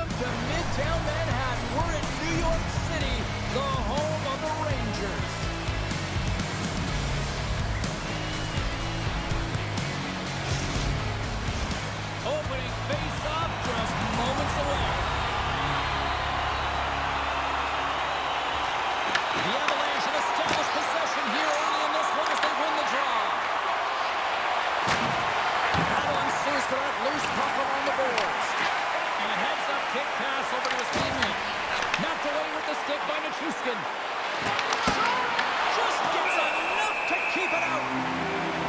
Welcome to Midtown Manhattan. We're in New York City, the home of the Rangers. Opening face-off just moments away. The Avalanche have established possession here early in this one as they win the draw. Battle ensues for that loose puck along the boards. And a heads-up kick pass over to his teammate. Knocked away with the stick by Nichushkin. Just gets enough to keep it out.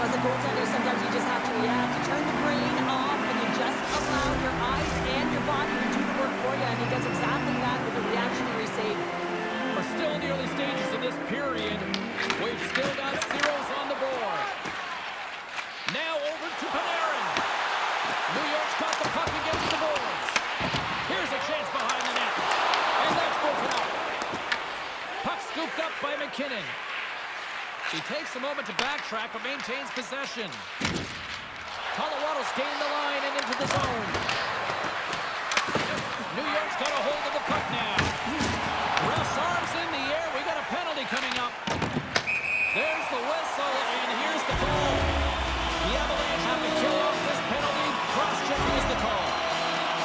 As a goaltender, sometimes you just have to react. You turn the brain off and you just allow your eyes and your body to do the work for you. And he does exactly that with the reactionary save. We're still in the early stages of this period. We've still got zeros on the board. Now over to Panarin. New York's got the puck against the boards. Here's a chance behind the net. And that's broken up. Puck scooped up by McKinnon. He takes a moment to backtrack but maintains possession. Colorado's gained the line and into the zone. New York's got a hold of the puck now. Ref's arms in the air. We got a penalty coming up. There's the whistle, and here's the call. The Avalanche have to kill off this penalty. Cross-checking is the call.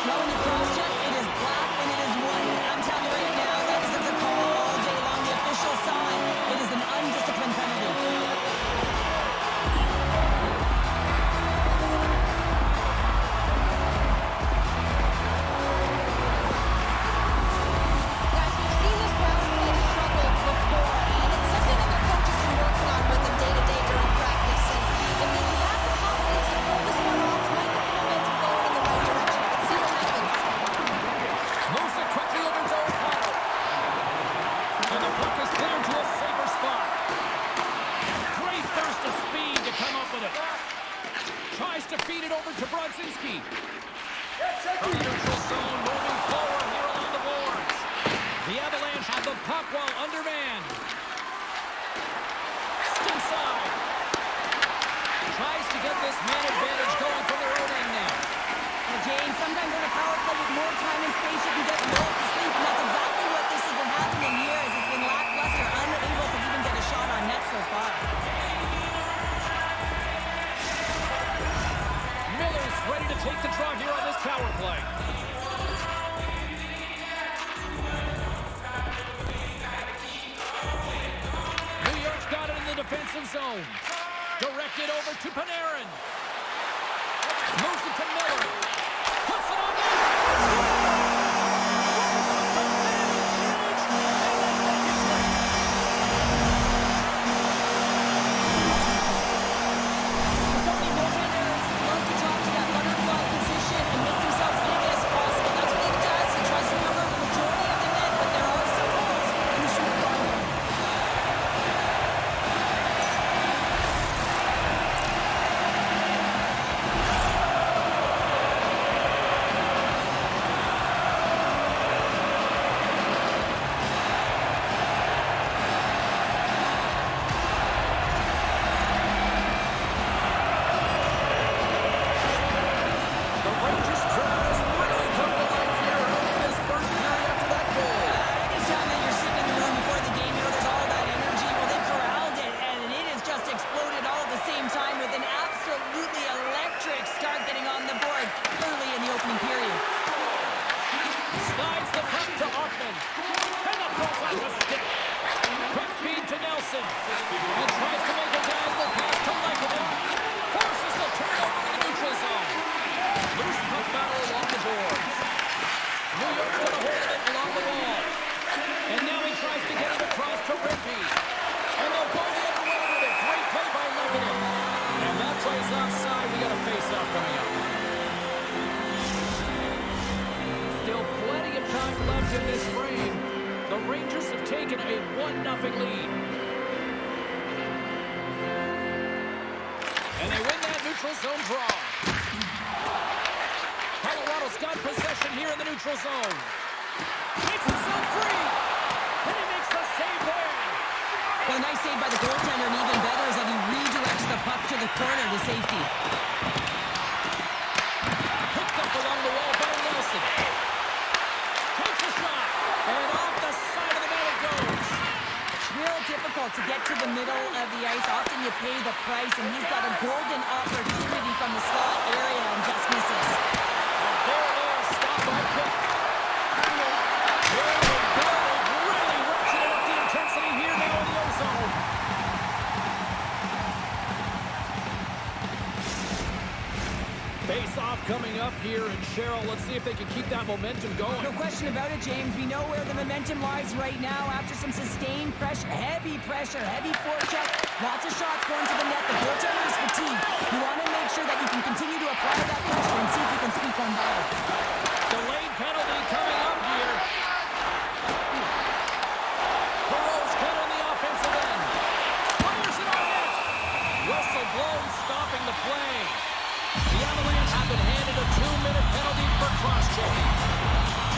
Now when you cross-check, it is black and it is white. I'm telling you right now, that is a call all day long. The official saw it. It is an undisciplined penalty. Guys, we've seen this power play struggle before, and it's something that their coaches have been working on with them day to day during practice. And if they can have the confidence to pull this one off, it might get the momentum going in the right direction. Let's see what happens. Moves it quickly over to O'Connor. And the puck is cleared to a safer spot. Great burst of speed to come up with it. Tries to feed it over to Brodzinski. From the neutral zone, moving forward here along the boards. The Avalanche have the puck while undermanned. Still side. Tries to get this man advantage going from their own end now. Now, Jane, sometimes on a power play with more time and space, you can get more to sleep, and that's exactly what this has been happening here, as it's been lackluster, unable to even get a shot on net so far. Miller's ready to take the draw here on this power play. New York's got it in the defensive zone. Directed over to Panarin. Moves it to Miller. Puts it on net. So many goaltenders love to drop to that butterfly position and make themselves big as possible. That's what he does. He tries to cover the majority of the net, but there are some goals who shoot farther. The Rangers drive has really come to life here in this first period after that goal. Anytime that you're sitting in the room before the game, you know there's all that energy. Well, they corralled it, and it has just exploded all at the same time with an absolutely electric start getting on the board early in the opening period. Slides the puck to Hoffman. And the cross off the stick. Quick feed to Nelson. And tries to make a diagonal pass to Lekanen. Forces the turnover in the neutral zone. Loose puck battle along the boards. New York's got a hold of it along the wall. And now he tries to get it across to Rimpey. And they'll go the other way with it. Great play by Lekanen. And that play's offside. We got a face-off coming up. Still plenty of time left in this frame. The Rangers have taken a 1-0 lead. And they win that neutral zone draw. Colorado's got possession here in the neutral zone. Makes himself free. And he makes the save there. Well, a nice save by the goaltender, and even better is that he redirects the puck to the corner to safety. Picked up along the wall by Nelson. to get to the middle of the ice. Often you pay the price, and he's got a golden opportunity from the slot area and just misses. And there it is. Stop by Cook. There we go. They've really ratcheted up the intensity here now in the ozone. Face-off coming up here, and Cheryl, let's see if they can keep that momentum going. No question about it, James. We know where the momentum lies right now after some sustained pressure, heavy forecheck, lots of shots going to the net. The goaltender is fatigued. You want to make sure that you can continue to apply that pressure and see if you can squeak one by. Delayed penalty coming up here. Burrow's cut on the offensive end. Fires it on net. Whistle blown, stopping the play. The Avalanche have been handed a 2-minute penalty for cross-checking.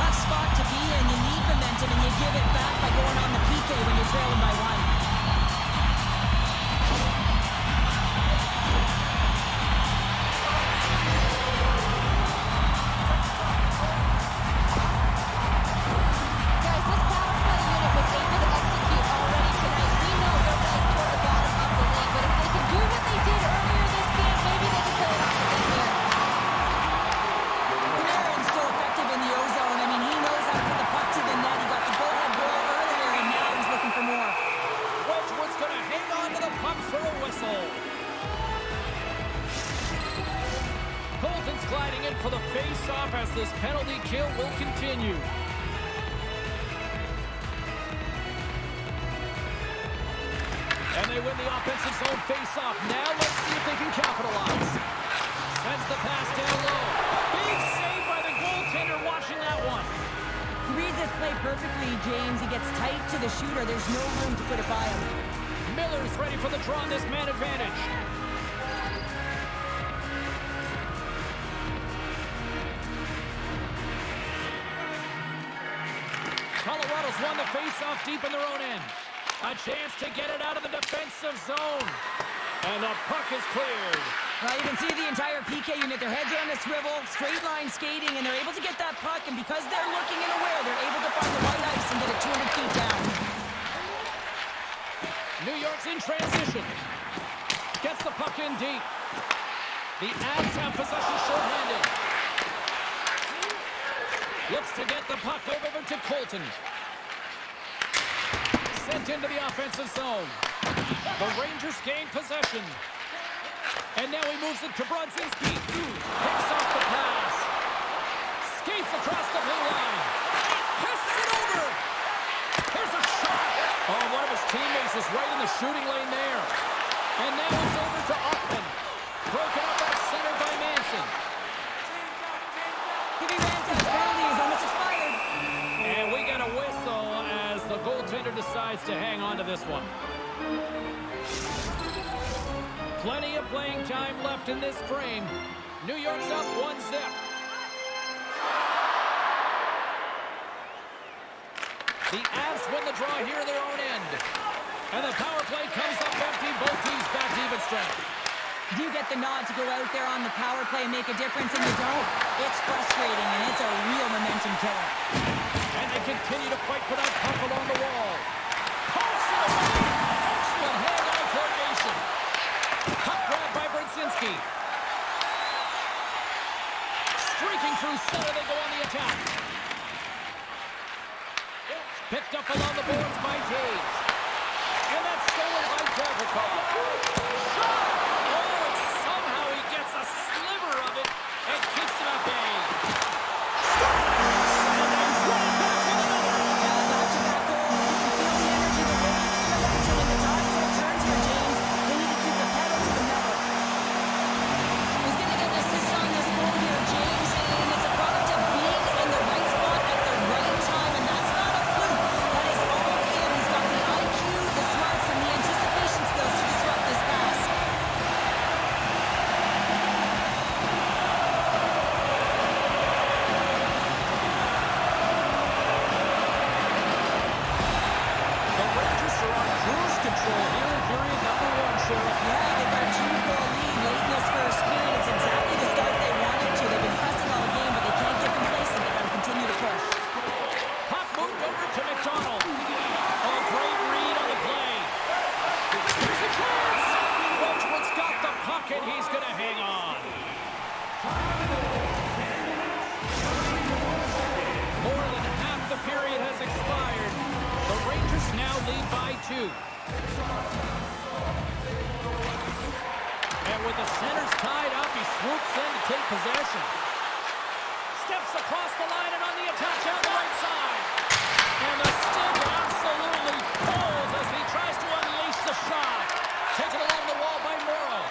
Tough spot to be in. You need momentum, and you give it back by going on the PK when you're trailing by one. Guys, this power play unit was able to execute already tonight. We know they're right toward the bottom of the league, but if they can do what they did earlier this game, maybe they can pull it off again here. Panarin's so effective in the ozone. I mean, he knows how to put the puck to the net. He got the goal earlier, and now he's looking for more. Wedgwood's going to hang on to the puck for a whistle. Colton's gliding in for the face-off as this penalty kill will continue. And they win the offensive zone face-off. Now let's see if they can capitalize. Sends the pass down low. Big save by the goaltender watching that one. He reads this play perfectly, James. He gets tight to the shooter. There's no room to put it by him. Miller's ready for the draw on this man advantage. Colorado's won the face-off deep in their own end. A chance to get it out of the defensive zone. And the puck is cleared. Well, you can see the entire PK unit. Their heads are on a swivel, straight line skating, and they're able to get that puck. And because they're looking and aware, they're able to find the white ice and get it 200 feet down. New York's in transition. Gets the puck in deep. The Avs have possession shorthanded. Looks to get the puck over to Colton. Sent into the offensive zone. The Rangers gain possession. And now he moves it to Brodzinski. Picks off the pass. Skates across the blue line. Pists it over. Here's a shot. Oh, one of his teammates is right in the shooting lane there. And now it's over to Ottman. Broken up at center by Manson. Giving Ranta's penalty is almost expired. And we get a whistle as the goaltender decides to hang on to this one. Plenty of playing time left in this frame. New York's up 1-0. The Avs win the draw here in their own end. And the power play comes up empty. Both teams back to even strength. You get the nod to go out there on the power play and make a difference, and you don't. It's frustrating, and it's a real momentum killer. And they continue to fight for that puck along the wall. Pulls it away. Excellent hand-eye coordination. Puck grab by Brodzinski. Streaking through center, they go on the attack. Picked up along the boards by Taves. And that's stolen by Gavrikov. Shot! Oh, and somehow he gets a sliver of it and keeps it at bay. And they run it back with another. Back-to-back goals. You can feel the energy, the momentum, and the tide so turns for James. They need to keep the pedal to the metal. He's going to get an assist on this goal here, James, and it's a product of being in the right spot at the right time, and that's not a fluke. That is all him. He's got the IQ, the smarts, and the anticipation skills to disrupt this pass. period has expired. The Rangers now lead by 2. And with the centers tied up, he swoops in to take possession. Steps across the line and on the attack down the right side. And the stick absolutely falls as he tries to unleash the shot. Taken along the wall by Morrow.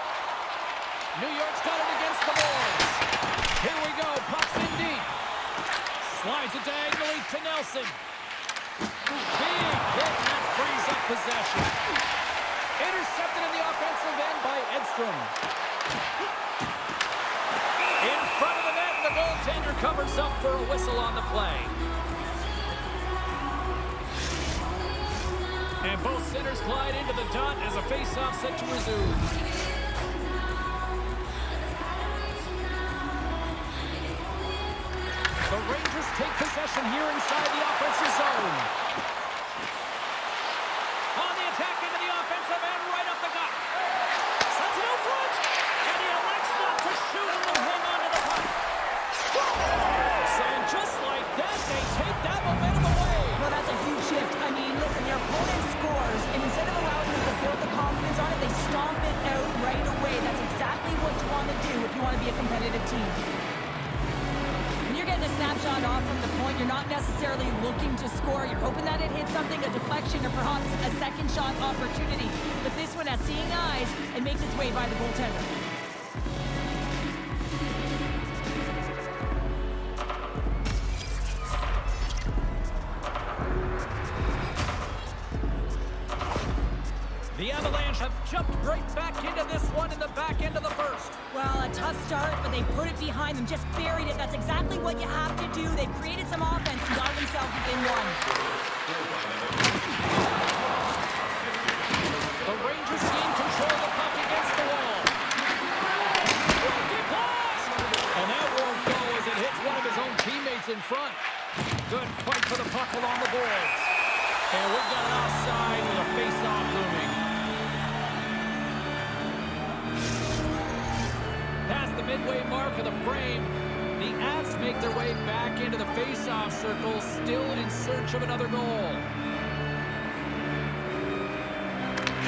New York's got it against the boards. Here we go. Puck's in deep. Slides it diagonally to Nelson. Big hit, and that frees up possession. Intercepted in the offensive end by Edstrom. In front of the net, and the goaltender covers up for a whistle on the play. And both centers glide into the dot as a face-off set to resume. The Rangers take possession here inside the offensive zone. On the attack into the offensive end, right up the gut. Sends it out front, and he elects not to shoot and will hang on to the puck. And just like that, they take that momentum away. Well, that's a huge shift. I mean, listen, their opponent scores, and instead of allowing them to build the confidence on it, they stomp it out right away. That's exactly what you want to do if you want to be a competitive team. When you're getting a snapshot off from the point, you're not necessarily looking to score. You're hoping that it hits something, a deflection, or perhaps a second shot opportunity. But this one has seeing eyes and makes its way by the goaltender. The Avalanche have jumped right back into this one in the back end of the first. Well, a tough start, but they put it behind them, just buried it. That's exactly what you have to do. They've created some offense and got themselves within one. The Rangers gain control of the puck against the wall. Broken pass! And that won't go as it hits one of his own teammates in front. Good fight for the puck along the boards. And we've got an offside with a face-off looming. Past the midway mark of the frame, the Avs make their way back into the face-off circle, still in search of another goal.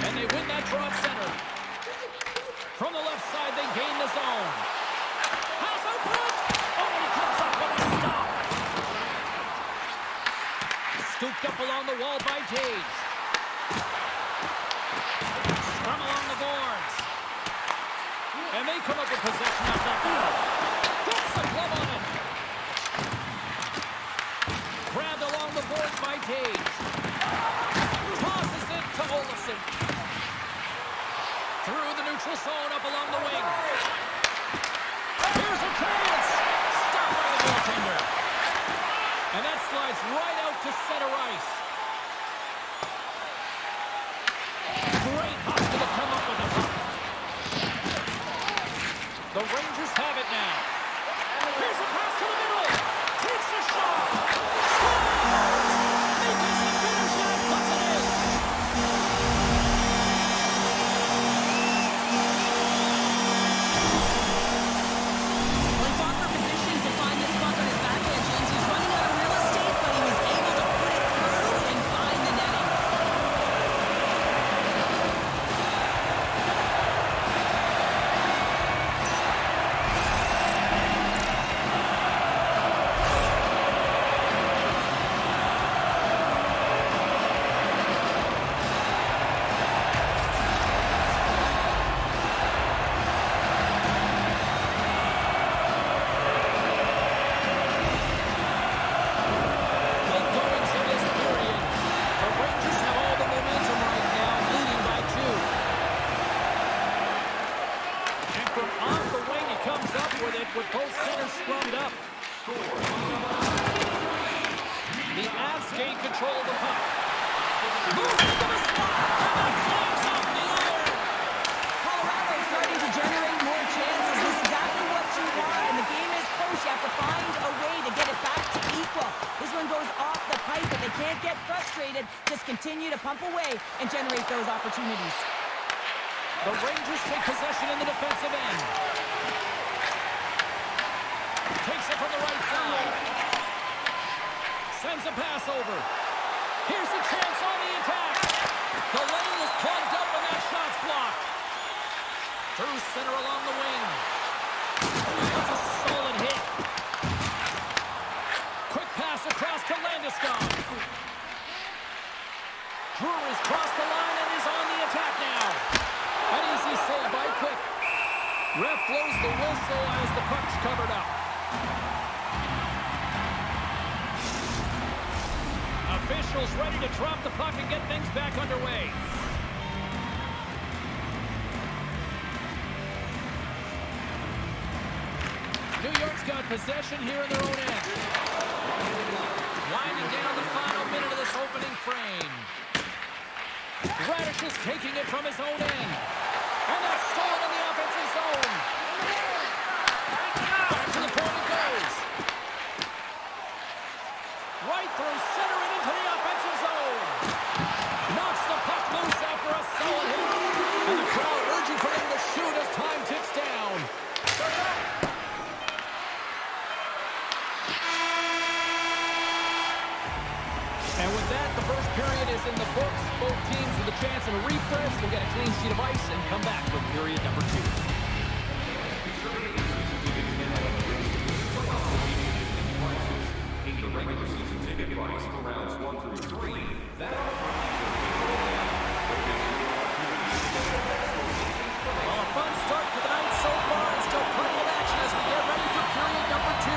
And they win that draw at center. From the left side, they gain the zone. Pass out front! Oh, he comes up with a stop. Scooped up along the wall by Taves. Scrum along the boards. And they come up with possession of that ball. Puts the glove on it. Grabbed along the boards by Taves. Tosses it to Olofsson. Through the neutral zone up along the wing. Here's a chance. Stopped by the goaltender. And that slides right out to center ice. Great hustle to come up with the puck. The Rangers have it now. Here's a pass to the middle. Takes a shot. Making some finish and puts it in. Well, he fought for position to find this puck on his backhand, James. He's running out of real estate, but he was able to put it through and find the netting. Late goings in this period. The Rangers have all the momentum right now, leading by 2. And from off the wing, he comes up with it with both centers scrummed up. The Avs gain control of the puck. Moves into the slot, and that clings off the iron. Colorado starting to generate more chances. This is exactly what you want. And the game is close. You have to find a way to get it back to equal. This one goes off the pipe, but they can't get frustrated. Just continue to pump away and generate those opportunities. The Rangers take possession in the defensive end. Takes it from the right side. Sends a pass over. Here's a chance on the attack. The lane is plugged up and that shot's blocked. Through center along the wing. That's a solid hit. Quick pass across to Landeskog. Drury's crossed the line and is on the attack now. An easy save by Quick. Ref blows the whistle as the puck's covered up. Officials ready to drop the puck and get things back underway. New York's got possession here in their own end. Winding down the final minute of this opening frame. Radish is taking it from his own end. And that's stolen in the offensive zone. Back to the point it goes. Right through center and into the offensive zone. Knocks the puck loose after a solid hit. And the crowd urging for him to shoot as time ticks down. And with that, the first period is in the books. Both teams with a chance at a refresh will get a clean sheet of ice and come back with period number 2. The regular season ticket price for rounds 1 through 3. Well, a fun start to the night so far, and still plenty of action as we get ready for period number 2.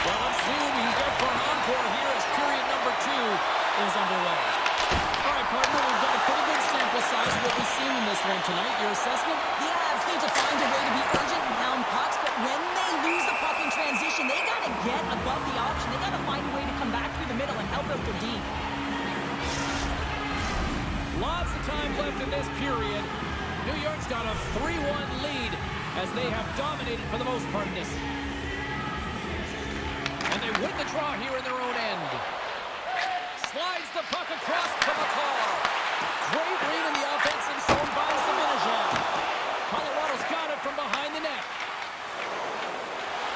Well, let's see what we can get for an encore here as period number 2 is underway. All right, partner, we've got a pretty good sample size of what we've seen in this one tonight. Your assessment? The Avs need to find a way to be urgent and pound pucks, but when they lose the puck in transition, they got to get above the option. They got to find a way to come back through the middle and help out their D. Lots of time left in this period. New York's got a 3-1 lead as they have dominated for the most part in this. And they win the draw here in their own end. Slides the puck across to McCall. Great read in the offensive zone by Zibanejad. Colorado's got it from behind the net.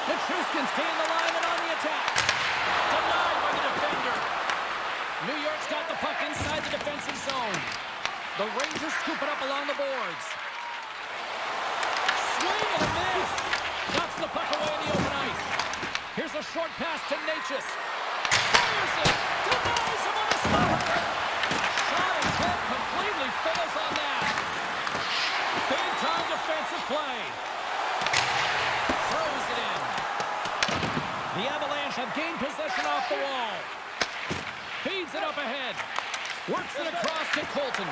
Nichushkin's gained the line and on the attack. Denied by the defender. New York's got the puck inside the defensive zone. The Rangers scoop it up along the boards. Swing and a miss. Knocks the puck away in the open ice. Here's a short pass to Natchez. Fires it. Denies him on the slot. Shot and tip completely fails on that. Big time defensive play. Throws it in. The Avalanche have gained possession off the wall. Feeds it up ahead. Works it across to Colton.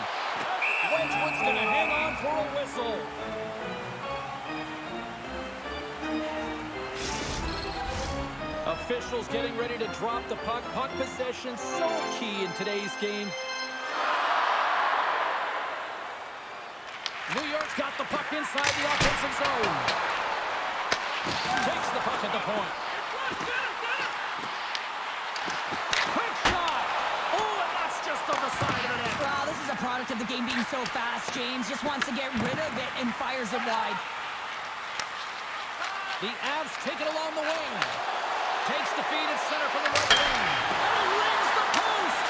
Wedgwood's going to hang on for a whistle. Officials getting ready to drop the puck. Puck possession so key in today's game. New York's got the puck inside the offensive zone. Takes the puck at the point. Quick shot. Oh, and that's just on the side of the net. Wow, this is a product of the game being so fast. James just wants to get rid of it and fires it wide. The Avs take it along the wing. Takes the feed at center from the right wing. And he rings the post.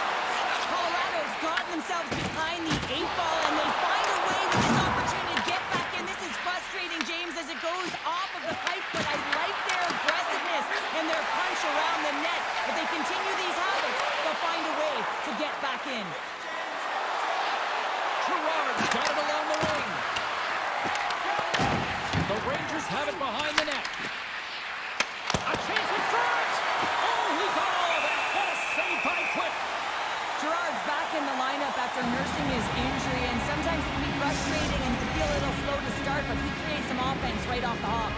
Colorado's gotten themselves behind the 8-ball, and they find a way with this opportunity to get back in. This is frustrating, James, as it goes off of the pipe, but I like their aggressiveness and their punch around the net. If they continue these habits, they'll find a way to get back in. Gerard's got it along the wing. The Rangers have it behind the net. A chance in front! Oh, he got all of that. What a save by Quick. Gerard's back in the lineup after nursing his injury, and sometimes it can be frustrating and can feel a little slow to start, but he creates some offense right off the hop.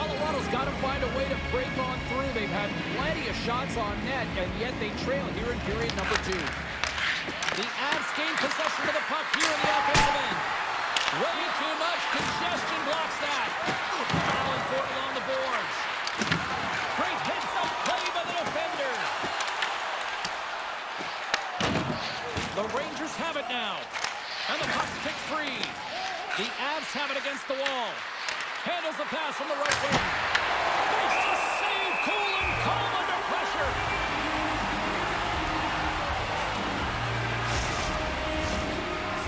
Colorado's got to find a way to break on through. They've had plenty of shots on net, and yet they trail here in period number 2. The Avs gain possession of the puck here in the offensive end. Way too much congestion blocks that. Battling for it along the boards. Great heads-up play by the defender. The Rangers have it now. And the puck's kicked free. The Avs have it against the wall. Handles the pass from the right wing. Makes the save, cool and calm under pressure.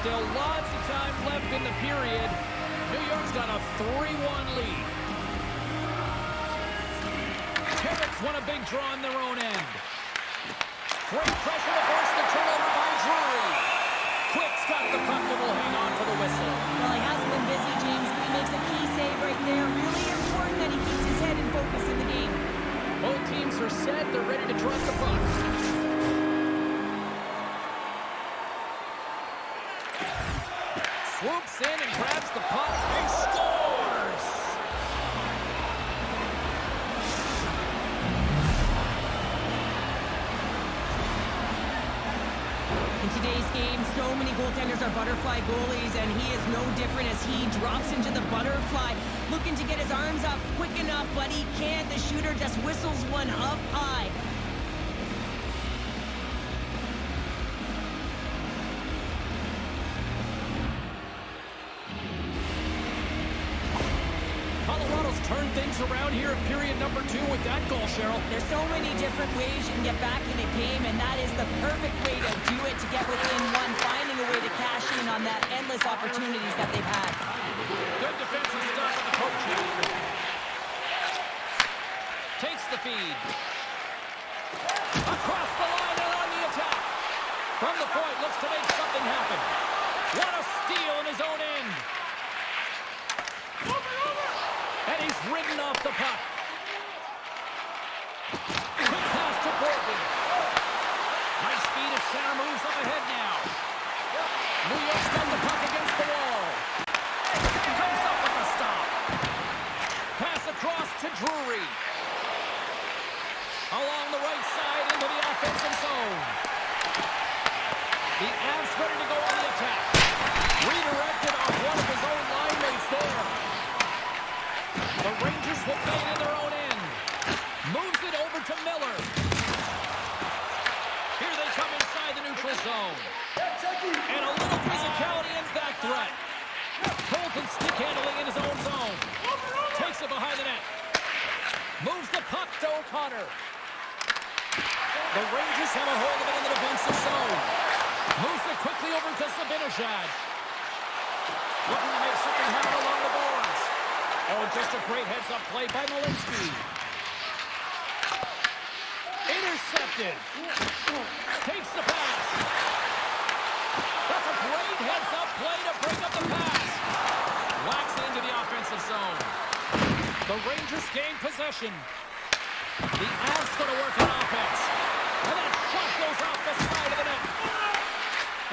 Still lots of time left in the period. New York's got a 3-1 lead. Terrence won a big draw on their own end. Great pressure to force the turnover by Drury. Quick's got the puck and will hang on for the whistle. Well, he hasn't been busy, James, but he makes a key save right there. Really important that he keeps his head in focus in the game. Both teams are set. They're ready to drop the puck. Swoops in and grabs the puck and scores! In today's game, so many goaltenders are butterfly goalies, and he is no different as he drops into the butterfly, looking to get his arms up quick enough, but he can't. The shooter just whistles one up high. Colorado's turned things around here in period number 2 with that goal, Cheryl. There's so many different ways you can get back in a game, and that is the perfect way to do it, to get within one, finding a way to cash in on that endless opportunities that they've had. Good defensive stuff with the coach here. Takes the feed. Across the line and on the attack. From the point, looks to make something happen. What a steal in his own end. And he's ridden off the puck. Quick pass to Borton. Nice feed of center, moves up ahead now. New York's got the puck against the wall. Comes up with a stop. Pass across to Drury. Along the right side into the offensive zone. The Avs ready to go on the attack. Redirected off one of his own line mates there. The Rangers will play it in their own end. Moves it over to Miller. Here they come inside the neutral zone. And a little physicality ends that threat. Bolton stick handling in his own zone. Takes it behind the net. Moves the puck to O'Connor. The Rangers have a hold of it in the defensive zone. Moves it quickly over to Zibanejad. Looking to make something happen along the boards. Oh, just a great heads-up play by Malinsky. Intercepted. Takes the pass. That's a great heads-up play to break up the pass. Whacks it into the offensive zone. The Rangers gain possession. The Avs going to work on offense. And that shot goes off the side of the net.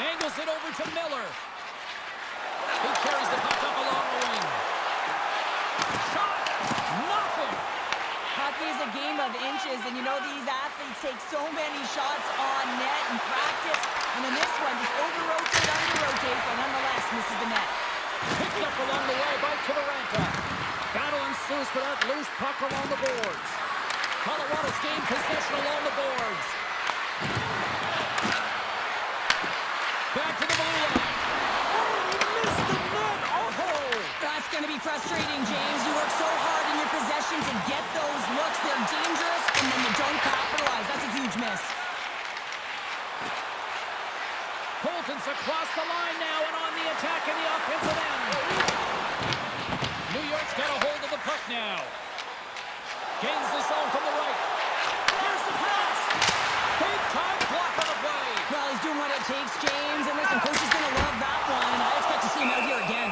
Angles it over to Miller. He carries the puck up along the wing. Shot! Nothing! Hockey is a game of inches, and you know these athletes take so many shots on net in practice. And in this one, just over-rotate, under-rotate, but nonetheless misses the net. Picked up along the way by Kivaranta. Battle ensues for that loose puck along the boards. Colorado's gained possession along the boards. Back to the blue line. Oh, he missed the net. Oh! That's going to be frustrating, James. You work so hard in your possession to get those looks. They're dangerous, and then you don't capitalize. That's a huge miss. Colton's across the line now and on the attack in the offensive end. New York's got a hold of the puck now. Gains the zone from the right. Here's the pass. Big time block on the play. Well, he's doing what it takes, James. And listen, coach is going to love that one, and I expect to see him out here again.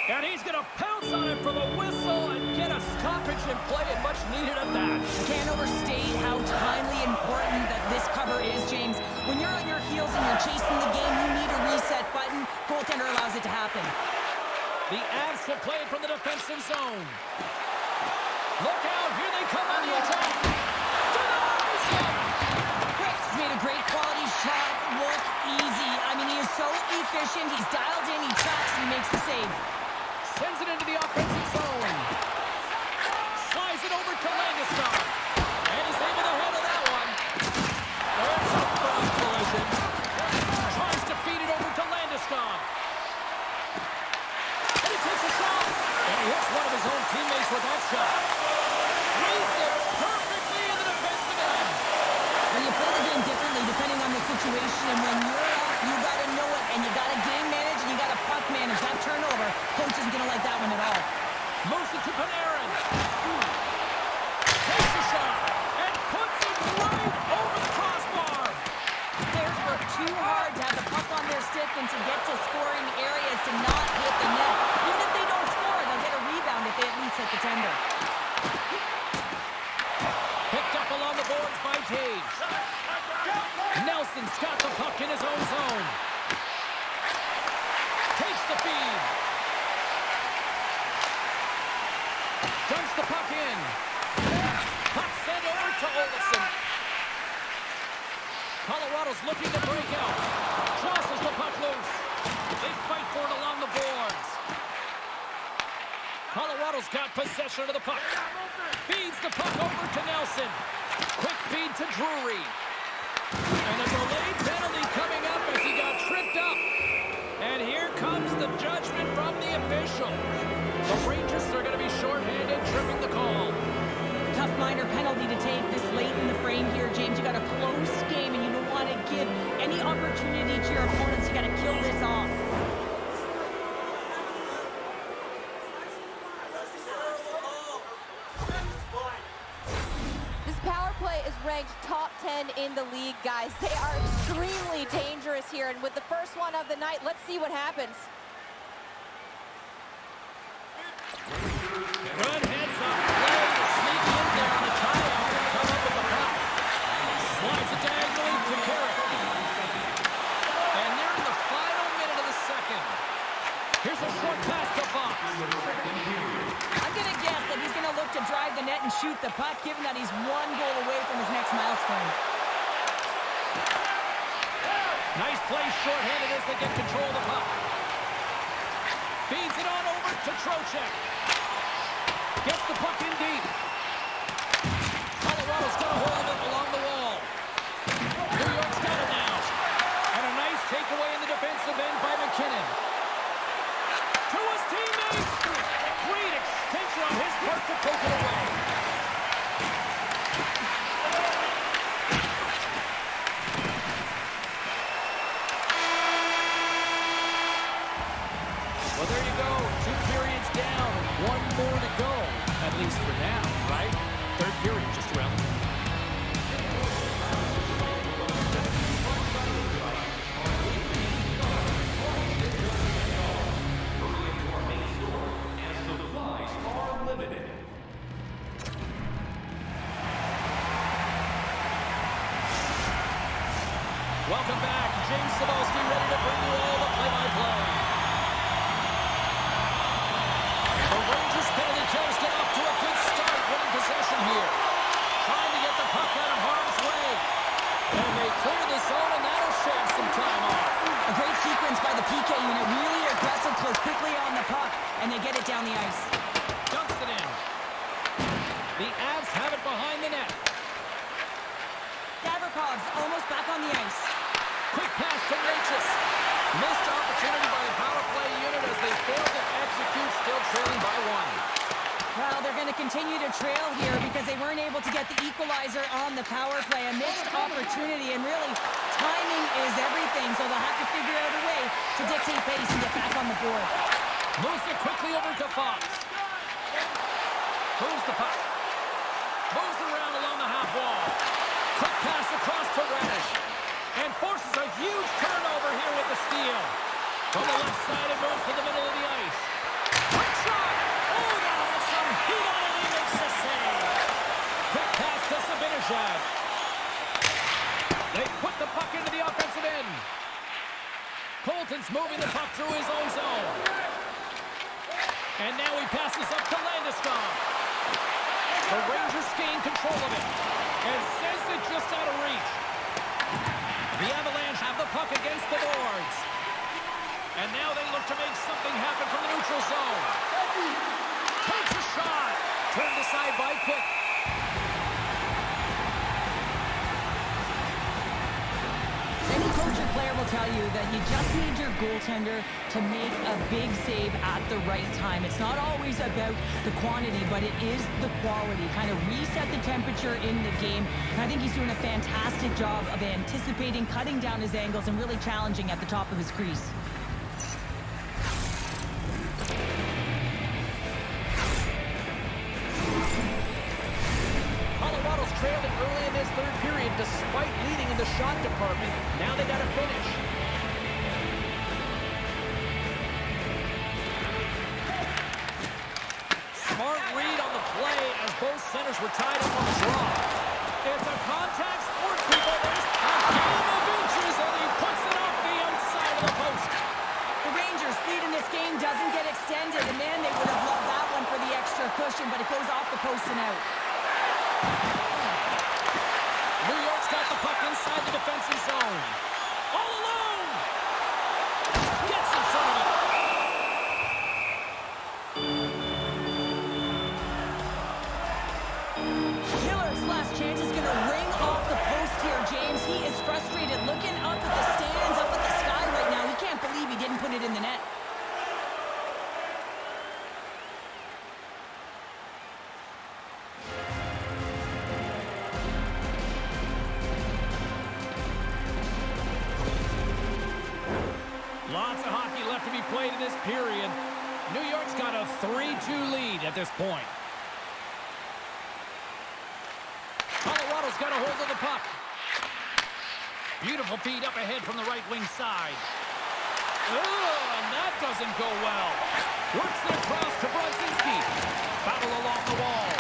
And he's going to pounce on it for the whistle and get a stoppage in play, and much needed at that. I can't overstate how timely important that this cover is, James. When you're on your heels and you're chasing the game, you need a reset button. Goaltender allows it to happen. The Avs will play it from the defensive zone. Look out, here they come on the attack. Denies him! Quick's made a great quality shot look easy. I mean, he is so efficient. He's dialed in, he tracks, and he makes the save. Sends it into the offensive zone. Slides it over to Landeskog. And he's able to handle that one. There's a cross collision. Tries to feed it over to Landeskog. And he takes a shot. And he hits one of his own teammates with that shot. Reads it perfectly in the defensive end. Well, you play the game differently depending on the situation. And when you're up, you got to know it. And you got to game manage isn't going to like that one at all. Moves it to Panarin. Takes a shot and puts it right over the crossbar. Players work too hard to have the puck on their stick and to get to scoring areas to not hit the net. Even if they don't score, they'll get a rebound if they at least hit the tender. Picked up along the boards by Taves. Nelson's got the puck in his own zone. Takes the feed. Dumps the puck in. Puck sent over to Olsen. Colorado's looking to break out. Jostles the puck loose. They fight for it along the boards. Colorado's got possession of the puck. Feeds the puck over to Nelson. Quick feed to Drury. And a delayed penalty coming up as he got tripped up. And here comes the judgment from the official. The Rangers are going to be shorthanded, tripping the call. Tough minor penalty to take this late in the frame here, James. You got a close game, and you don't want to give any opportunity to your opponents. You got to kill this off. This power play is ranked top 10 in the league, guys. They are extremely dangerous here, and with the first one of the night, let's see what happens. Good heads up play to sneak in there on the tie-out and come up with the puck. Slides it diagonally to Carrick. And they're in the final minute of the second. Here's a short pass to Fox. I'm going to guess that he's going to look to drive the net and shoot the puck, given that he's one goal away from his next milestone. Nice play shorthanded as they get control of the puck. Feeds it on over to Trocheck. Gets the puck in deep. Colorado's got a hold of it along the wall. New York's got it now. And a nice takeaway in the defensive end by McKinnon. To his teammate. Great extension on his part to take it away. Well, there you go. 2 periods down. 1 more to go. At least for now, right? Third period just around the corner. Welcome back. James Cebulski ready to bring you all the play-by-play. The Rangers penalty killers get off to a good start, winning possession here. Trying to get the puck out of harm's way. And they clear the zone, and that'll shave some time off. A great sequence by the PK unit. Really aggressive, close quickly on the puck, and they get it down the ice. Dumps it in. The Avs have it behind the net. Gavrikhov's almost back on the ice. Quick pass to Natchez. Missed opportunity by the power play unit as they failed to execute, still trailing by 1. Well, they're going to continue to trail here because they weren't able to get the equalizer on the power play. A missed opportunity, and really, timing is everything, so they'll have to figure out a way to dictate pace and get back on the board. Moves it quickly over to Fox. Moves the puck. Moves around along the half wall. Quick pass across to Reddish. And forces a huge turnover here with the steal. From the left side, it moves to the middle of the ice. Quick shot! Oh, that has some heat on it. He makes the save. Quick pass to Zibanejad. They put the puck into the offensive end. Colton's moving the puck through his own zone. And now he passes up to Landeskog. The Rangers gain control of it. And sends it just out of reach. The Avalanche have the puck against the boards. And now they look to make something happen from the neutral zone. Takes a shot. Turned aside by Quick. Any coach or player will tell you that you just need your goaltender to make a big save at the right time. It's not always about the quantity, but it is the quality. Kind of reset the temperature in the game. And I think he's doing a fantastic job of anticipating, cutting down his angles, and really challenging at the top of his crease. Colorado's trailing early in this third period despite leading in the shot department. Now they got to finish. Smart read on the play as both centers were tied up on the draw. It's a contact sport, people. There's a game of inches, and he puts it off the outside of the post. The Rangers' lead in this game doesn't get extended, and man, they would have loved that one for the extra cushion, but it goes off the post and out. New York's got the puck inside the defensive zone. All alone! Gets in front of it. Miller's last chance is going to ring off the post here, James. He is frustrated, looking up at the stands, up at the sky right now. He can't believe he didn't put it in the net. Lots of hockey left to be played in this period. New York's got a 3-2 lead at this point. Colorado's got a hold of the puck. Beautiful feed up ahead from the right wing side. Oh, and that doesn't go well. Works it across to Brodzinski. Battle along the wall.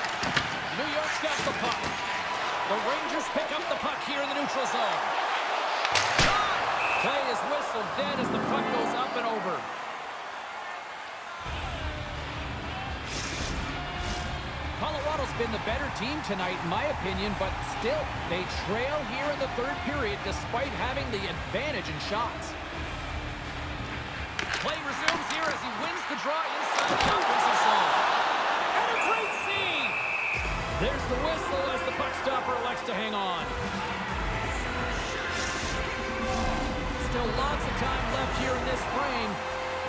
New York's got the puck. The Rangers pick up the puck here in the neutral zone. Play is whistled dead as the puck goes up and over. Colorado's been the better team tonight, in my opinion, but still, they trail here in the third period despite having the advantage in shots. Play resumes here as he wins the draw inside the offensive zone. And a great save! There's the whistle as the puck stopper elects to hang on. Still lots of time left here in this frame.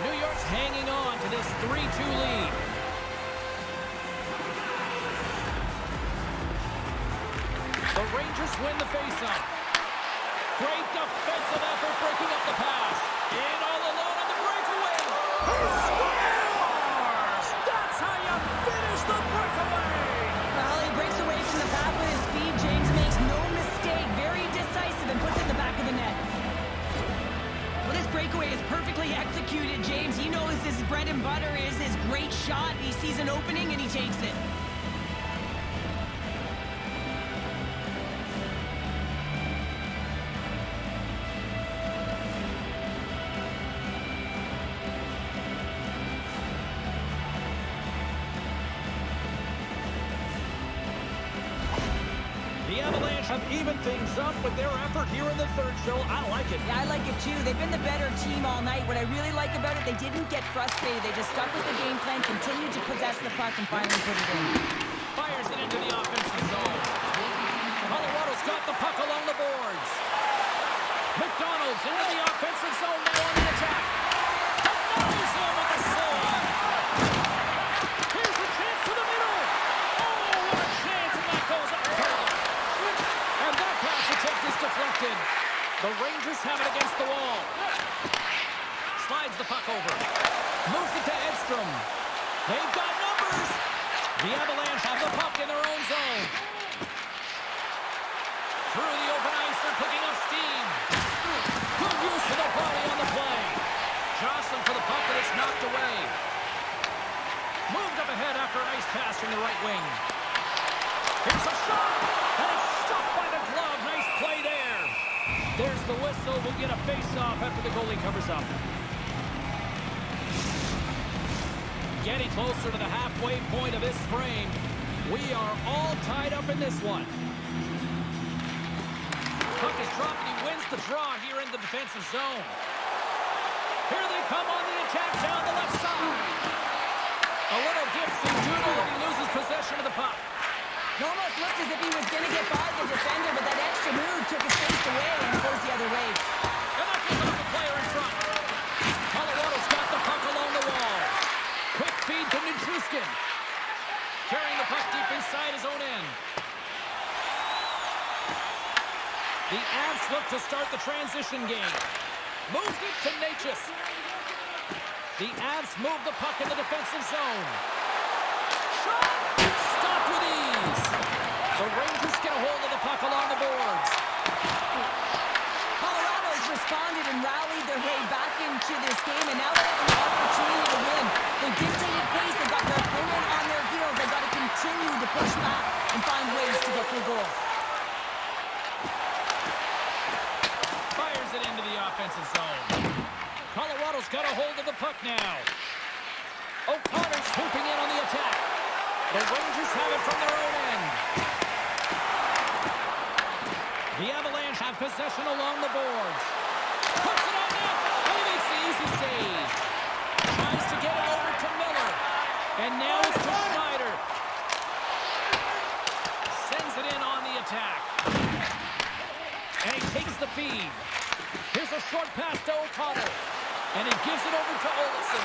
New York's hanging on to this 3-2 lead. The Rangers win the faceoff. Great defensive effort breaking up the pass. In all alone on the breakaway. He scores! That's how you finish the breakaway! Well, he breaks away from the path with his speed. James makes no mistake. Very decisive and puts it in the back of the net. Well, this breakaway is perfectly executed, James. He knows his bread and butter is his great shot. He sees an opening and he takes it. The Avalanche have evened things up with their effort here in the third show. I like it. Yeah, I like it too. They've been the better team all night. What I really like about it, they didn't get frustrated. They just stuck with the game plan, continued to possess the puck, and finally put it in. Fires it into the offensive zone. Colorado's got the puck along the boards. McDonald's into the offensive zone now on the attack. Denies him with the save. Here's a chance to the middle. Oh, what a chance, and that goes up. And that pass attempt is deflected. The Rangers have it against the wall. Slides the puck over. Moves it to Edstrom. They've got numbers. The Avalanche have the puck in their own zone. Through the open ice, they're picking up steam. Good use of the body on the play. Jostling for the puck, and it's knocked away. Moved up ahead after a nice pass from the right wing. Here's a shot, and it's stopped by the glove. Nice play there. There's the whistle. We'll get a face-off after the goalie covers up. Getting closer to the halfway point of this frame. We are all tied up in this one. Puck is dropped, and he wins the draw here in the defensive zone. Here they come on the attack down the left side. A little Gibson doodle, and he loses possession of the puck. It almost looked as if he was going to get by the defender, but that extra move took his face away and goes the other way. And that goes off the player in front. Colorado's got the puck along the wall. Quick feed to Nichushkin. Carrying the puck deep inside his own end. The Avs look to start the transition game. Moves it to Natchez. The Avs move the puck in the defensive zone. Shot! Stopped with ease. The Rangers boards. Colorado's responded and rallied their way back into this game, and now they have an opportunity to win. They dictated pace. They got their opponent on their heels. They got to continue to push back and find ways to get through goal. Fires it into the offensive zone. Colorado's got a hold of the puck now. O'Connor swooping in on the attack. The Rangers have it from their own end. The Avalanche have possession along the boards. Puts it on net, and he makes the easy save. Tries to get it over to Miller. And now it's to Schneider. Sends it in on the attack. And he takes the feed. Here's a short pass to O'Connor. And he gives it over to Olsen.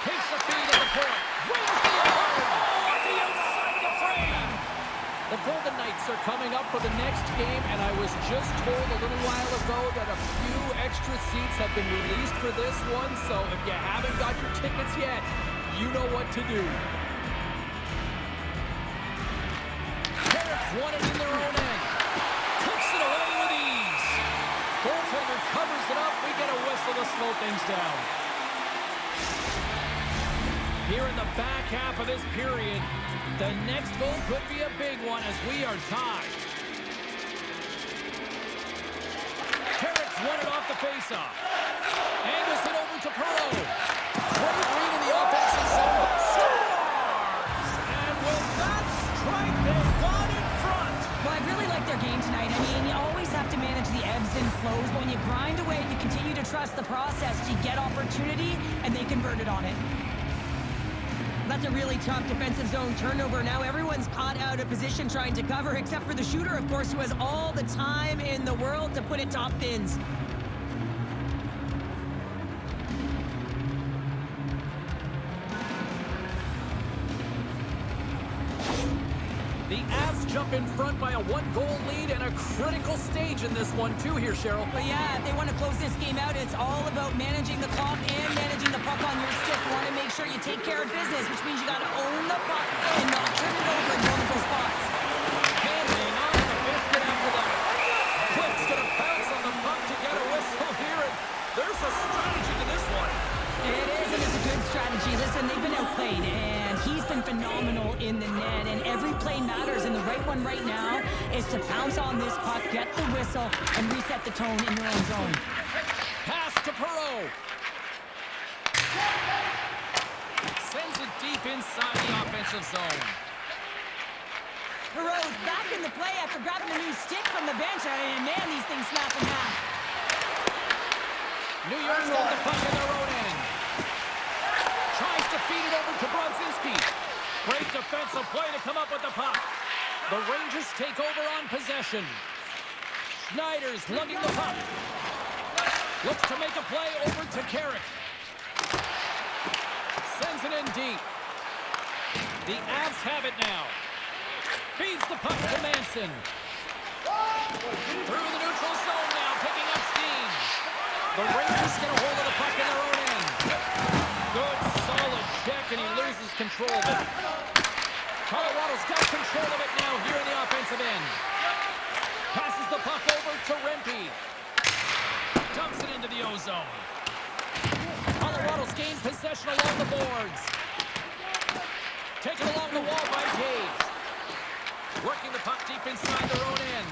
Takes the feed at the point. Wins the yard. On the outside the frame. The Golden Knights are coming up for the next game, and I was just told a little while ago that a few extra seats have been released for this one, so if you haven't got your tickets yet, you know what to do. Carrots won it in their own end. Takes it away with ease. Goaltender covers it up. We get a whistle to slow things down. Here in the back half of this period, the next goal could be a big one as we are tied. Carrots won it off the faceoff. Angles it over to Perreault. Great read in the offensive zone. Scores! And with that strike, they've got in front. Well, I really like their game tonight. I mean, you always have to manage the ebbs and flows. But when you grind away, you continue to trust the process. You get opportunity, and they converted on it. That's a really tough defensive zone turnover. Now everyone's caught out of position trying to cover, except for the shooter, of course, who has all the time in the world to put it top bins. The Avs jump in front by a one-goal lead and a critical stage in this one, too, here, Cheryl. But yeah, if they want to close this game out, it's all about managing the clock and managing the puck on your stick. You want to make sure you take care of business, which means you got to own the puck and not turn it over in multiple spots. Handling on the biscuit after that. Quick's going to pounce on the puck to get a whistle here. And there's a strategy to this one. It is, and it's a good strategy. Listen, they've been outplayed, and he's been phenomenal in the net, and every play matters, and the right one right now is to pounce on this puck, get the whistle, and reset the tone in your own zone. Pass to Perreault. Sends it deep inside the offensive zone. Perreault's back in the play after grabbing a new stick from the bench, and man, these things snap in half. New York's got the puck in their own end. Tries to feed it over to Brodzinski. Great defensive play to come up with the puck. The Rangers take over on possession. Schneider's lugging the puck. Looks to make a play over to Carrick. Sends it in deep. The Avs have it now. Feeds the puck to Manson. Through the neutral zone now, picking up steam. The Rangers get a hold of the puck in their own end. Good, solid check, and he loses control of it. Colorado's got control of it now here in the offensive end. Passes the puck over to Rempe. Dumps it into the O-zone. Colorado's gained possession along the boards. Taken along the wall by Taves. Working the puck deep inside their own end.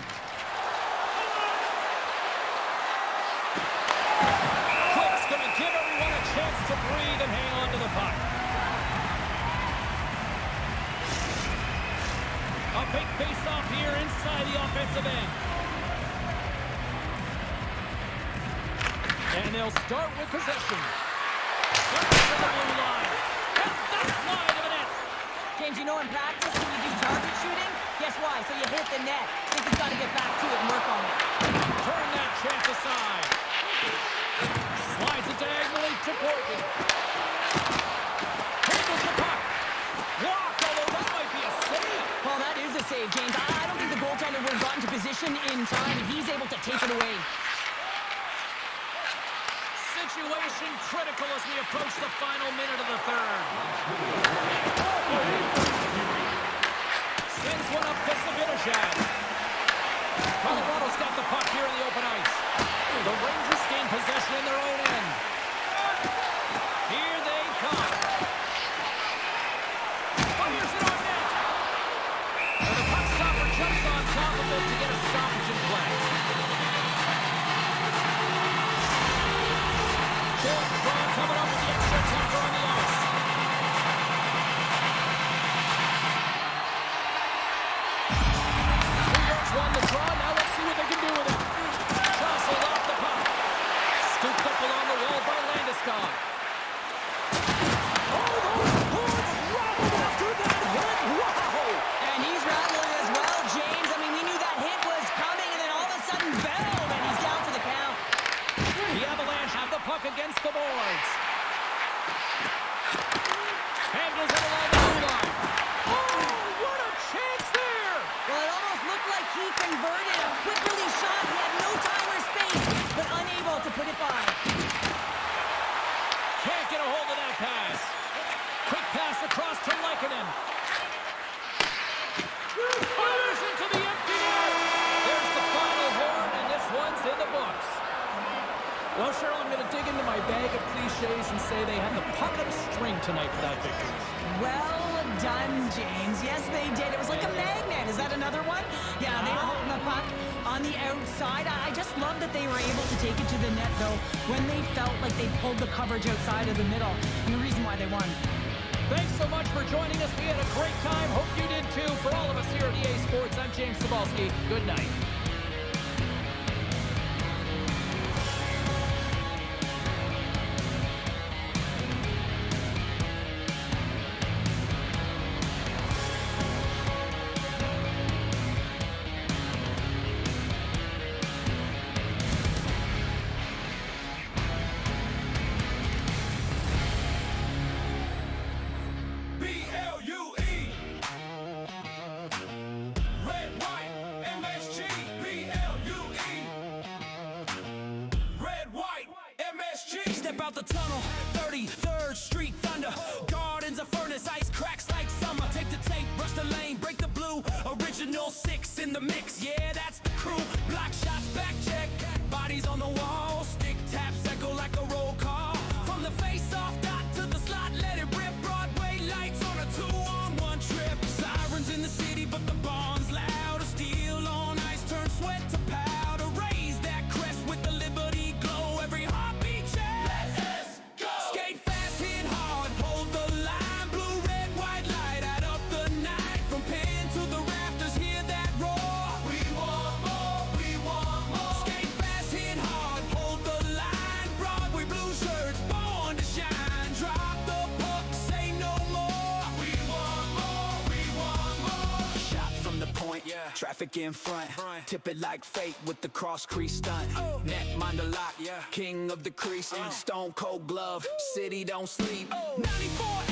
Quick's going to give everyone a chance to breathe and hang on to the puck. A big face-off here inside the offensive end. And they'll start with possession. Starts to the blue line. And that's wide of the net. James, you know in practice when you do target shooting, guess why? So you hit the net. I think he's got to get back to it and work on it. Turn that chance aside. Slides it diagonally to Borgen. Handles the puck. Blocked, although that might be a save. Well, that is a save, James. I don't think the goaltender would have gotten to position in time, and he's able to take it away. Situation critical as we approach the final minute of the third. Sends one up to Zibanejad. Colorado's got the puck here in the open ice. The Rangers gain possession in their own end. Here they come. Fires it on net. And the puck stopper jumps on top of it to get a stoppage in play. Jordan Braun coming up with the extra temper on the ice. New York's won the draw. Now let's see what they can do with it. Jostled off the puck. Scooped up along the wall by Landeskog. Oh, those boards rattled after that hit. Wow! And he's rattling as well, James. I mean, we knew that hit was coming, and then all of a sudden, boom, and he's down for the count. The Avalanche have the puck against the boards. Handles it along the blue line. Oh, what a chance there! Well, it almost looked like he converted a quick release shot. He had no time or space, but unable to put it by. Can't get a hold of that pass. Quick pass across to Lehkonen. Fires into the empty net. There's the final horn, and this one's in the books. Well, Cheryl, I'm going to dig into my bag of cliches and say they had the puck on a string tonight for that victory. Well done, James. Yes, they did. It was like a magnet. Is that another one? Yeah, they were holding the puck on the outside. I just love that they were able to take it to the net, though, when they felt like they pulled the coverage outside of the middle, and the reason why they won. Thanks so much for joining us. We had a great time. Hope you did too. For all of us here at EA Sports, I'm James Cebulski. Good night. B-L-U-E. Red, white, MSG. B-L-U-E. Red, white, MSG. Step out the tunnel, 33rd Street Thunder. Gardens of furnace, ice cracks like summer. Take the tape, rush the lane, break the blue. Original 6 in the mix, yeah, that's the crew. Block shots, back check, bodies on the wall. Stick taps echo like a roll call. From the face-off dot to the slot, let it rip. Broadway lights on a 2-on-1 trip. Sirens in the city, but the bond's louder. Steel on ice, turn sweat to powder. Raise that crest with the Liberty glow. Every heartbeat chest. Let's go. Skate fast, hit hard, hold the line. Blue, red, white light, light up the night. From pen to the rafters, hear that roar. We want more. We want more. Skate fast, hit hard, hold the line. Broadway blue shirts, born to shine. Drop the puck, say no more. We want more. We want more. Shot from the point, yeah. Traffic in front. Tip it like fate with the cross crease stunt. Net mind a lot, yeah. King of the crease. Stone cold glove, city don't sleep. 94